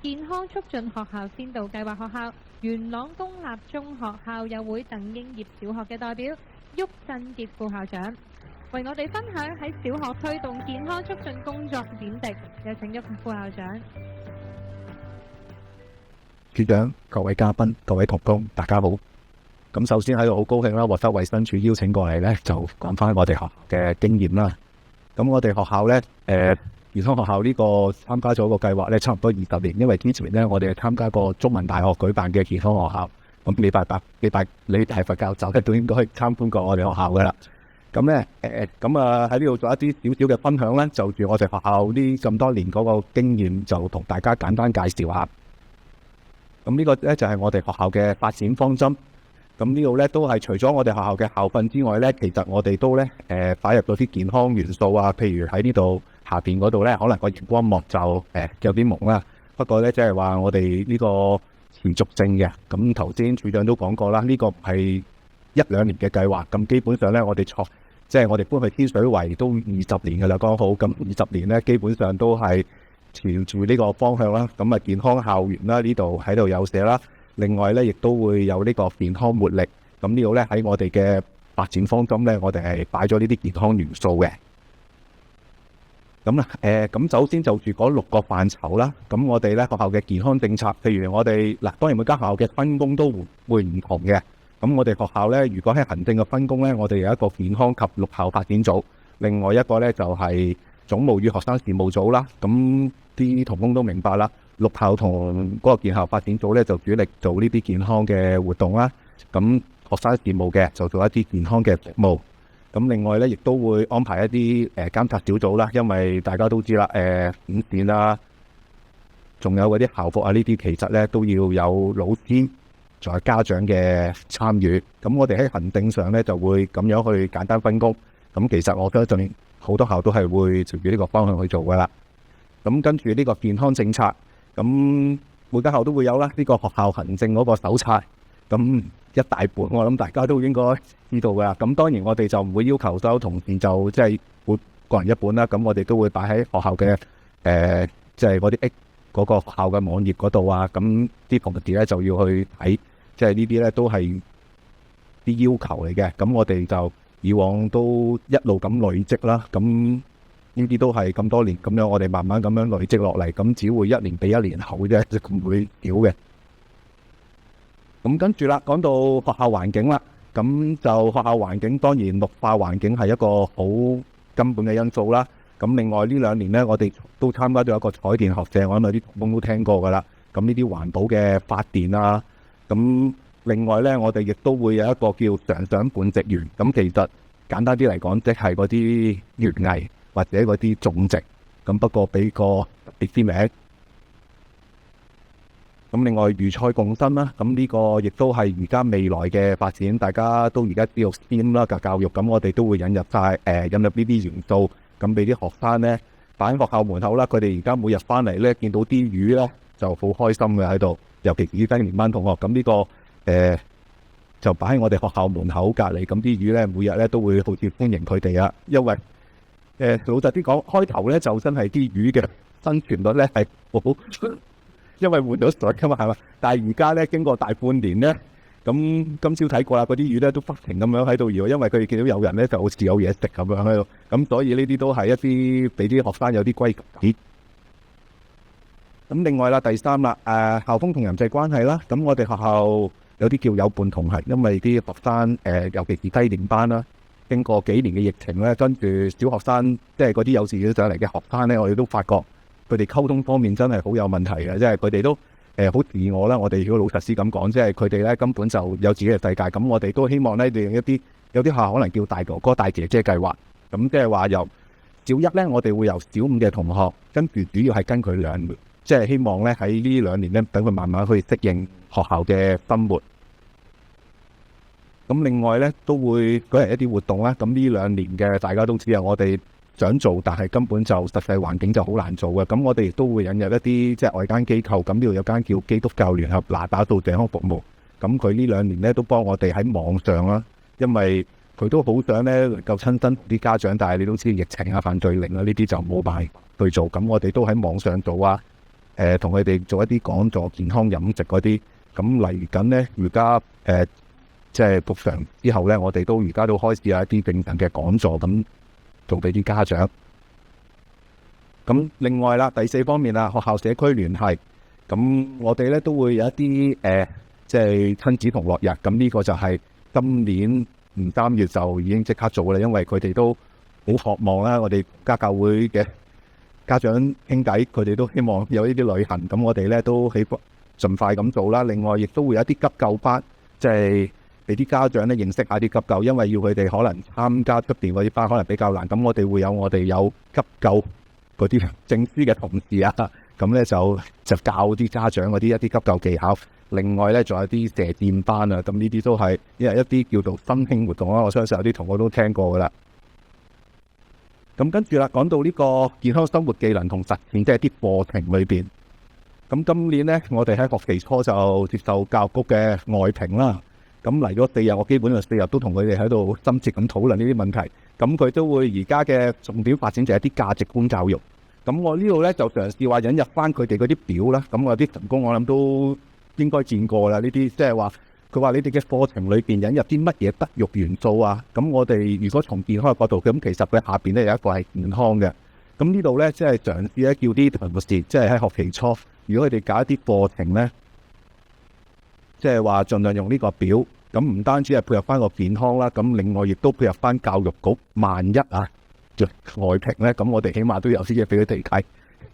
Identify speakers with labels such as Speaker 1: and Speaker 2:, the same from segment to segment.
Speaker 1: 健康促進學校先導計劃學校元朗公立中學校友會鄧英業小學嘅代表郁振傑副校長，為我哋分享喺小學推動健康促進工作點滴。有請郁副校長。
Speaker 2: 處長、各位嘉賓、各位同工，大家好。咁首先喺度好高興啦，獲得衛生署邀請過嚟呢，就講翻我哋學校嘅經驗啦。咁我哋學校呢，健康學校呢個參加咗個計劃呢，差唔多20年。因為之前呢，我哋係參加過中文大學舉辦嘅健康學校。咁禮拜你係佛教走嘅都應該參觀過我哋學校噶啦。咁呢，喺呢度做一啲少少嘅分享呢，就住我哋學校呢咁多年嗰個經驗，就同大家簡單介紹下。咁呢個呢，就係我哋學校嘅發展方針。咁呢度呢，都係除咗我哋學校嘅校訓之外呢，其實我哋都呢擺入咗啲健康元素啊。譬如喺呢度下邊嗰度呢，可能個熒光幕就有啲蒙啦。不過呢，即係話我哋呢個持續性嘅。咁頭先處長都講過啦，呢個係1-2年嘅計劃。咁基本上呢，我哋即係我哋搬去天水圍都20年嘅啦，剛好。咁20年呢，基本上都係朝住呢個方向啦。咁啊，健康校園啦，呢度喺度有寫啦。另外咧，亦都會有呢個健康活力。咁呢度咧，喺我哋嘅發展方針咧，我哋係擺咗呢啲健康元素嘅。咁首先就住嗰6個範疇啦。咁我哋咧學校嘅健康政策，譬如我哋當然每間學校嘅分工都會唔同嘅。咁我哋學校咧，如果喺行政嘅分工咧，我哋有一個健康及綠校發展組，另外一個咧就係總務與學生事務組啦。咁啲同工都明白啦。綠校同嗰個健校發展組咧，就主力做呢啲健康嘅活動啦。咁學生事務嘅就做一啲健康嘅服務。咁另外咧，亦都會安排一啲監察小組啦。因為大家都知啦，午膳啦，仲有嗰啲校服啊，呢啲其實咧都要有老師仲有家長嘅參與。咁我哋喺行政上咧就會咁樣去簡單分工。咁其實我相信好多校都係會朝住呢個方向去做噶啦。咁跟住呢個健康政策。咁每間校都會有啦，呢個學校行政嗰個手冊，咁一大本，我諗大家都應該知道噶。咁當然我哋就唔會要求所有同事就即係會個人一本啦。咁我哋都會擺喺學校嘅即係嗰啲嗰個學校嘅網頁嗰度啊。咁啲同事咧就要去睇，即係呢啲咧都係啲要求嚟嘅。咁我哋就以往都一路咁累積啦。咁呢啲都係咁多年咁樣，我哋慢慢咁樣累積落嚟，咁只會1年比1年好啫，就唔會少嘅。咁跟住啦，講到學校環境啦，咁就學校環境當然綠化環境係一個好根本嘅因素啦。咁另外呢2年呢，我哋都參加咗一個彩電學社，我諗有啲同工都聽過噶啦。咁呢啲環保嘅發電啊，咁另外呢，我哋亦都會有一個叫常賞本植園。咁其實簡單啲嚟講，即係嗰啲園藝或者嗰啲種植，咁不過俾個特別啲名。咁另外魚菜共生啦，咁呢個亦都係而家未來嘅發展。大家都而家知道 STEM 啦嘅教育，咁我哋都會引入呢啲元素，咁俾啲學生呢擺喺學校門口啦。佢哋而家每日翻嚟呢，見到啲魚呢就好開心嘅喺度，尤其是低年班同學。咁呢個就擺喺我哋學校門口隔離，咁啲魚呢每日呢都會好似歡迎佢哋啊，因為老實啲講，開頭咧就真係啲魚嘅生存率咧係好，因為換咗水噶嘛，係嘛？但係而家咧經過大半年咧，咁今朝睇過啦，嗰啲魚咧都不停咁樣喺度搖，因為佢哋見到有人咧就好似有嘢食咁樣喺度，咁所以呢啲都係一啲俾啲學生有啲歸屬感。咁另外啦，第三啦，校風同人際關係啦，咁我哋學校有啲叫有伴同行，因為啲學生尤其是低年班啦。經過幾年嘅疫情咧，跟住小學生即係嗰啲幼稚園上嚟嘅學生咧，我哋都發覺佢哋溝通方面真係好有問題嘅，即係佢哋都好自我啦。我哋如果老實啲咁講，即係佢哋咧根本就有自己嘅世界。咁我哋都希望咧利用有啲學校可能叫大哥哥大姐姐計劃，咁即係話由小1咧，我哋會由小5嘅同學，跟住主要係跟佢2年，即係希望咧喺呢2年咧等佢慢慢去適應學校嘅生活。咁另外咧都會舉行一啲活動啦。咁呢2年嘅大家都知啊，我哋想做，但係根本就實際環境就好難做嘅。咁我哋亦都會引入一啲即係外間機構。咁呢度有間叫基督教聯合那打素健康服務。咁佢呢2年咧都幫我哋喺網上啦，因為佢都好想咧能夠親身同啲家長，但係你都知疫情啊、犯罪令啊呢啲就冇辦法去做。咁我哋都喺網上做啊。同佢哋做一啲講座、健康飲食嗰啲。咁嚟緊呢，而家即係復常之後呢，我哋而家都開始有一啲正常嘅講座咁做俾啲家長。咁另外啦，第4方面啦，學校社區聯繫。咁我哋呢都會有一啲即係親子同樂日。咁呢個就係今年3月就已經即刻做啦，因為佢哋都好渴望啦。我哋家教會嘅家長兄弟，佢哋都希望有呢啲旅行。咁我哋呢都希望盡快咁做啦。另外亦都會有一啲急救班，即係俾啲家長咧認識下啲急救，因為要佢哋可能參加出邊嗰啲班可能比較難。咁我哋會有急救嗰啲證書嘅同事啊，咁咧就教啲家長嗰啲一啲急救技巧。另外咧仲有啲射箭班啊，咁呢啲都係一啲叫做新興活動啦。我相信有啲同學都聽過噶啦。咁跟住啦，講到呢個健康生活技能同實踐，即係啲課程裏邊。咁今年呢，我哋喺學期初就接受教育局嘅外評啦。咁嚟咗4日，我基本上4日都同佢哋喺度深切咁討論呢啲問題。咁佢都會而家嘅重點發展就係一啲價值觀教育。咁我呢度呢，就嘗試話引入翻佢哋嗰啲表啦。咁我啲同工我諗都應該見過啦。呢啲即係話佢話你哋嘅課程裏邊引入啲乜嘢德育元素啊？咁我哋如果從健康嘅角度，咁其實佢下邊呢有一個係健康嘅。咁呢度呢，即係嘗試咧叫啲同事，即係喺學期初，如果佢哋搞一啲課程呢，即係話盡量用呢個表。咁唔單止係配合翻個健康啦，咁另外亦都配合翻教育局。萬一啊外評呢，咁我哋起碼都有啲嘢俾佢哋睇。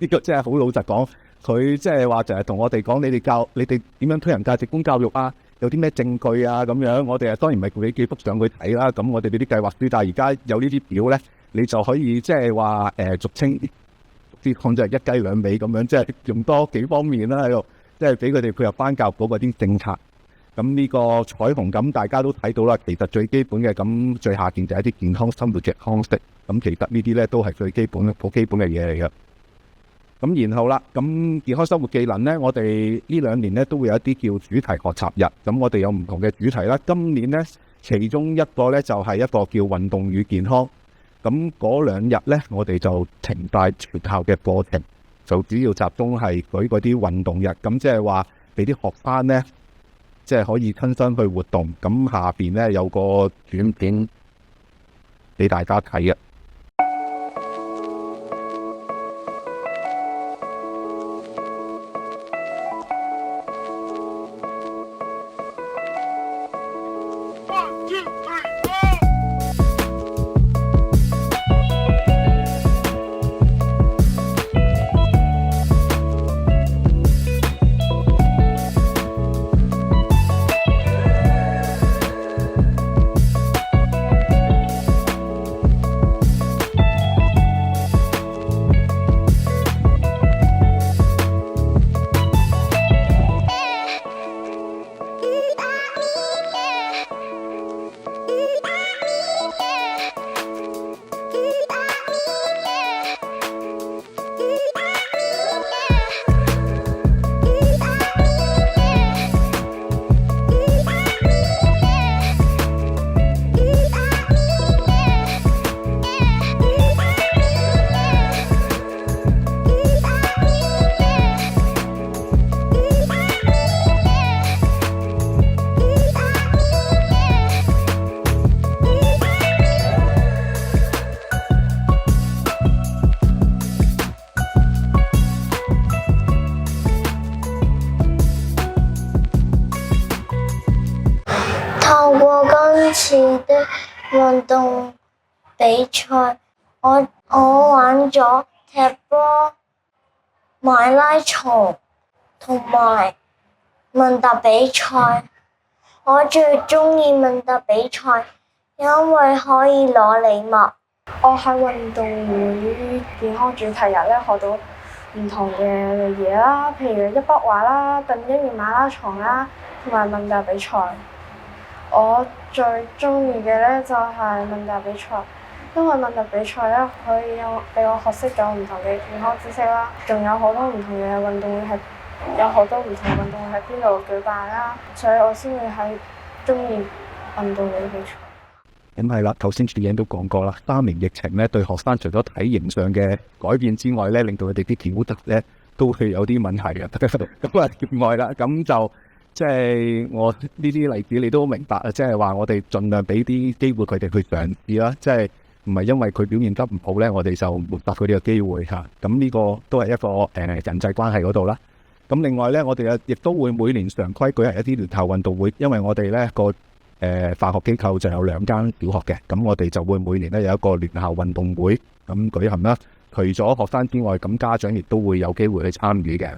Speaker 2: 呢個真係好老實講，佢即係話就係同我哋講，你哋點樣推行價值觀教育啊？有啲咩證據啊？咁樣我哋當然唔係俾幾幅相佢睇啦。咁我哋俾啲計劃書，但係而家有呢啲表呢，你就可以即係話俗稱啲講就係一雞兩味咁樣，即係用多幾方面啦喺度，即係俾佢哋配合翻教育局嗰啲政策。咁呢個彩虹咁大家都睇到啦，其實最基本嘅咁最下邊就係一啲健康生活嘅方式。咁其實呢啲咧都係最基本好基本嘅嘢嚟嘅。咁然後啦，咁健康生活技能咧，我哋呢2年咧都會有一啲叫主題學習日。咁我哋有唔同嘅主題啦。今年咧其中一個咧就係一個叫運動與健康。咁嗰2日咧，我哋就停晒全校嘅課程，就主要集中係舉嗰啲運動日。咁即係話俾啲學生咧，即係可以親身去活動。咁下邊咧有個短片俾大家睇嘅。
Speaker 3: 今次的運動比賽，我玩咗踢波、馬拉松同埋問答比賽。我最鍾意問答比賽，因為可以攞禮物。
Speaker 4: 我喺運動會健康主題日咧，學到唔同嘅嘢啦，譬如一筆畫啦、鄧英嘅馬拉松啦，同埋問答比賽。我最鍾意嘅咧就係問答比賽，因為問答比賽咧可以俾我學識咗唔同嘅健康知識啦，仲有好多唔同嘅運動會係有好多唔同運動會喺邊度舉辦啦，所以我先會喺鍾意運動會比賽。
Speaker 2: 咁係啦，頭先主影都講過啦，3年疫情咧對學生除咗體型上嘅改變之外咧，令到佢哋啲表達咧都會有啲問題嘅。咁啊，另外啦，咁就即係我呢啲例子你都明白啊，即係話我哋盡量俾啲機會佢哋去嘗試啦，即係唔係因為佢表現得唔好咧，我哋就抹殺佢哋嘅機會嚇。咁呢個都係一個人際關係嗰度啦。咁另外咧，我哋亦都會每年常規舉行一啲聯校運動會，因為我哋咧個辦學機構就有2間小學嘅，咁我哋就會每年咧有一個聯校運動會咁舉行啦。除咗學生之外，咁家長亦都會有機會去參與嘅。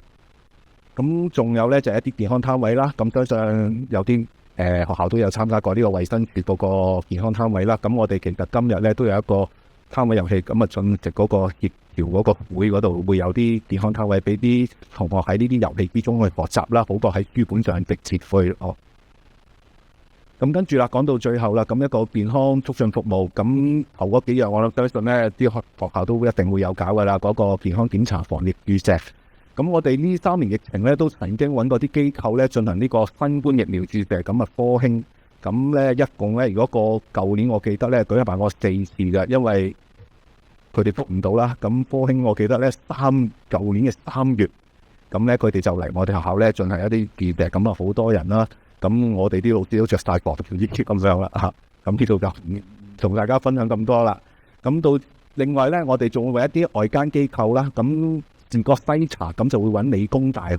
Speaker 2: 咁仲有咧就係一啲健康攤位啦。咁相信有啲學校都有參加過呢個衛生署嗰個健康攤位啦。咁我哋其實今日咧都有一個攤位遊戲，咁啊進席嗰個協調嗰個會嗰度會有啲健康攤位俾啲同學喺呢啲遊戲之中去學習啦，好過喺書本上直接去學。咁跟住啦，講到最後啦，咁一個健康促進服務，咁頭嗰幾樣我相信咧啲學校都一定會有搞噶啦，嗰個健康檢查、防疫注射。咁我哋呢3年疫情咧，都曾經揾過啲機構咧進行呢個新冠疫苗注射，咁啊科興，咁咧一共咧，如果個舊年我記得咧舉辦過4次嘅，因為佢哋覆唔到啦。咁科興我記得咧舊年嘅3月，咁咧佢哋就嚟我哋學校咧進行一啲注射，咁啊好多人啦。咁我哋啲老師都着晒防疫衣咁樣啦嚇。咁呢度就同大家分享咁多啦。咁到另外咧，我哋仲會為一啲外間機構啦，咁自覺篩查，咁就會揾理工大學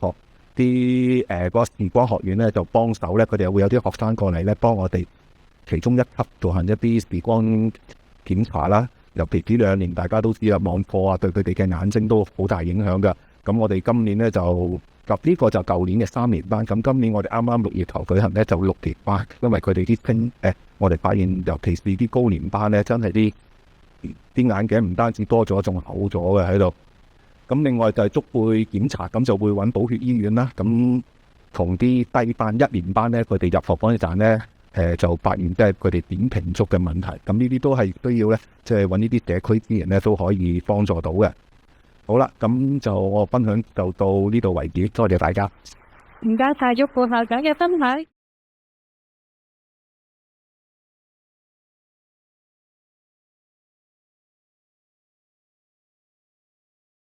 Speaker 2: 啲嗰個視光學院咧就幫手咧，佢哋會有啲學生過嚟咧幫我哋其中一級進行一啲視光檢查啦。尤其呢2年大家都知啦，網課啊對佢哋嘅眼睛都好大影響㗎。咁我哋今年咧就呢個就舊年嘅3年班，咁今年我哋啱啱6月頭舉行咧就6年班，因為佢哋啲我哋發現尤其是啲高年班咧，真係啲眼鏡唔單止多咗，仲厚咗嘅喺度。咁另外就係足背檢查，咁就會揾寶血醫院啦。咁同啲低班1年班咧，佢哋入學嗰陣咧，就發現即係佢哋點評足嘅問題。咁呢啲都係需要咧，即係揾呢啲社區資源咧都可以幫助到嘅。好啦，咁就我分享就到呢度為止，多謝大家。
Speaker 1: 唔該晒，郁副校長嘅分享。